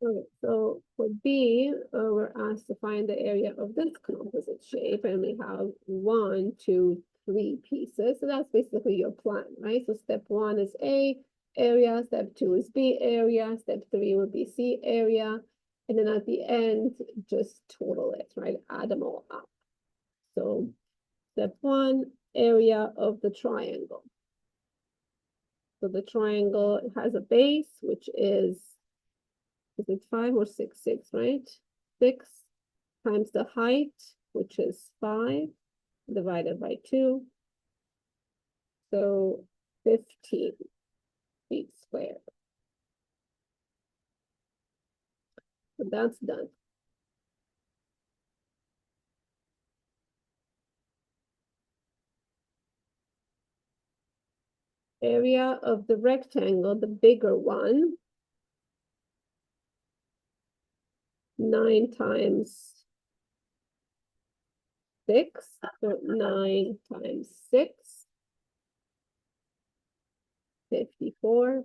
Okay, so for B, we're asked to find the area of this composite shape, and we have 1, 2, 3 pieces. So that's basically your plan, right? So step 1 is A area, step 2 is B area, step 3 would be C area, and then at the end, just total it, right? Add them all up. So step 1, area of the triangle. So the triangle has a base, which is it 5 or 6? 6, right? 6 times the height, which is 5, divided by 2. So 15 feet squared. So that's done. Area of the rectangle, the bigger one, 9 times 6, so 9 times 6, 54.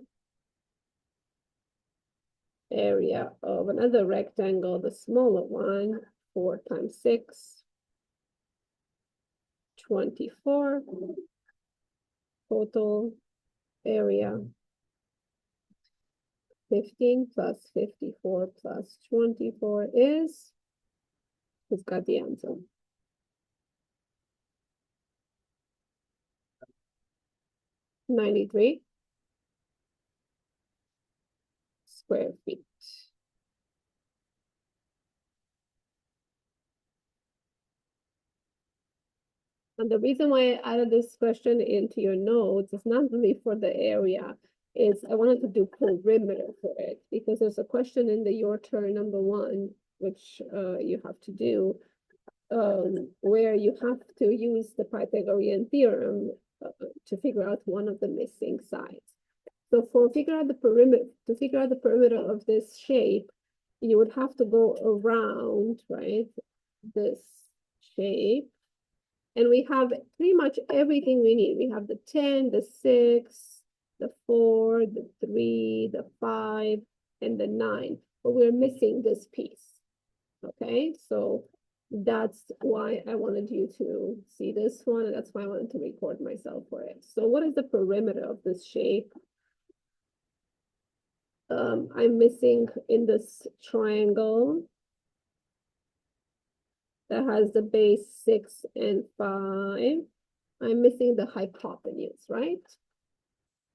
Area of another rectangle, the smaller one, 4 times 6, 24. Total area 15 plus 54 plus 24 is, who's got the answer? $93 square feet. And the reason why I added this question into your notes is not really for the area, is I wanted to do perimeter for it, because there's a question in the your turn number 1, which you have to do, where you have to use the Pythagorean theorem to figure out one of the missing sides. So to figure out the perimeter of this shape, you would have to go around, right, this shape. And we have pretty much everything we need. We have the 10, the 6, the 4, the 3, the 5, and the 9. But we're missing this piece. Okay, so that's why I wanted you to see this one, and that's why I wanted to record myself for it. So what is the perimeter of this shape? I'm missing in this triangle that has the base 6 and 5. I'm missing the hypotenuse, right?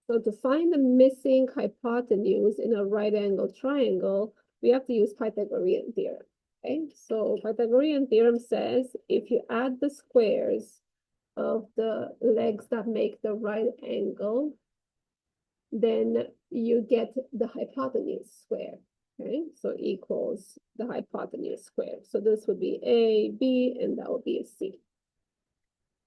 So to find the missing hypotenuse in a right angle triangle, we have to use Pythagorean theorem. Okay, so Pythagorean theorem says if you add the squares of the legs that make the right angle, then you get the hypotenuse square. Okay, so equals the hypotenuse square. So this would be A, B, and that would be a C.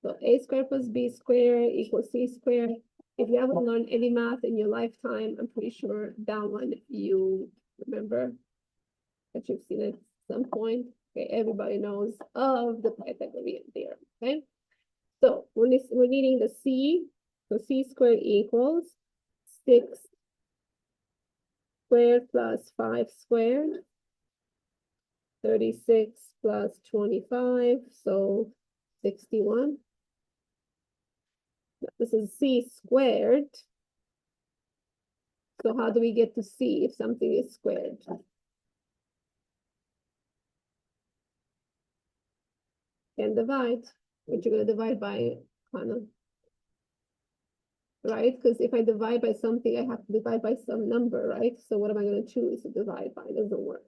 So A squared plus B squared equals C squared. If you haven't learned any math in your lifetime, I'm pretty sure that one you remember, that you've seen it at some point. Okay, everybody knows of the Pythagorean theorem. Okay, so we're needing the C. So C squared equals 6 squared plus 5 squared, 36 plus 25, so 61. This is C squared. So how do we get to C if something is squared? Can divide. What you're going to divide by, Hannah? Right? Because if I divide by something, I have to divide by some number, right? So what am I going to choose to divide by? It doesn't work.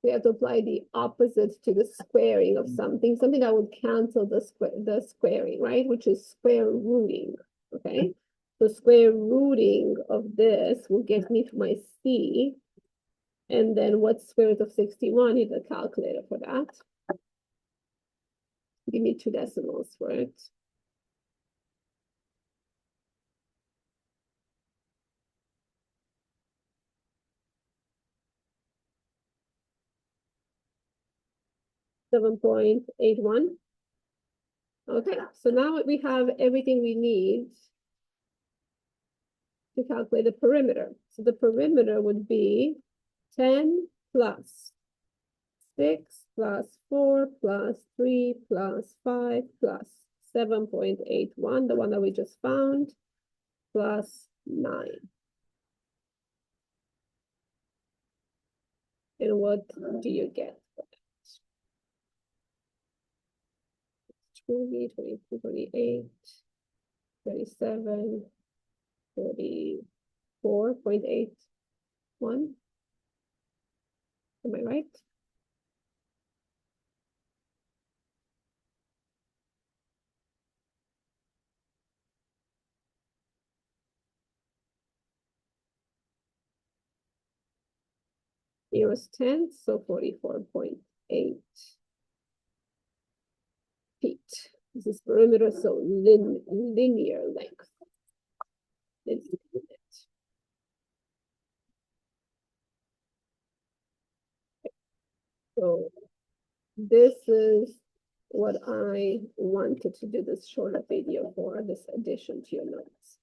We have to apply the opposite to the squaring of something that would cancel the squaring, right? Which is square rooting, okay? So square rooting of this will get me to my C. And then what's square root of 61? Need a calculator for that. Give me 2 decimals for it. .81. Okay, so now we have everything we need to calculate the perimeter. So the perimeter would be 10 plus 6 plus 4 plus 3 plus 5 plus 7.81, the one that we just found, plus 9. And what do you get for that? 20, 22, 28, 37, 34.81. Am I right? Here was 10, so 44.8 feet. This is perimeter, so linear length. So this is what I wanted to do this shorter video for, this addition to your notes.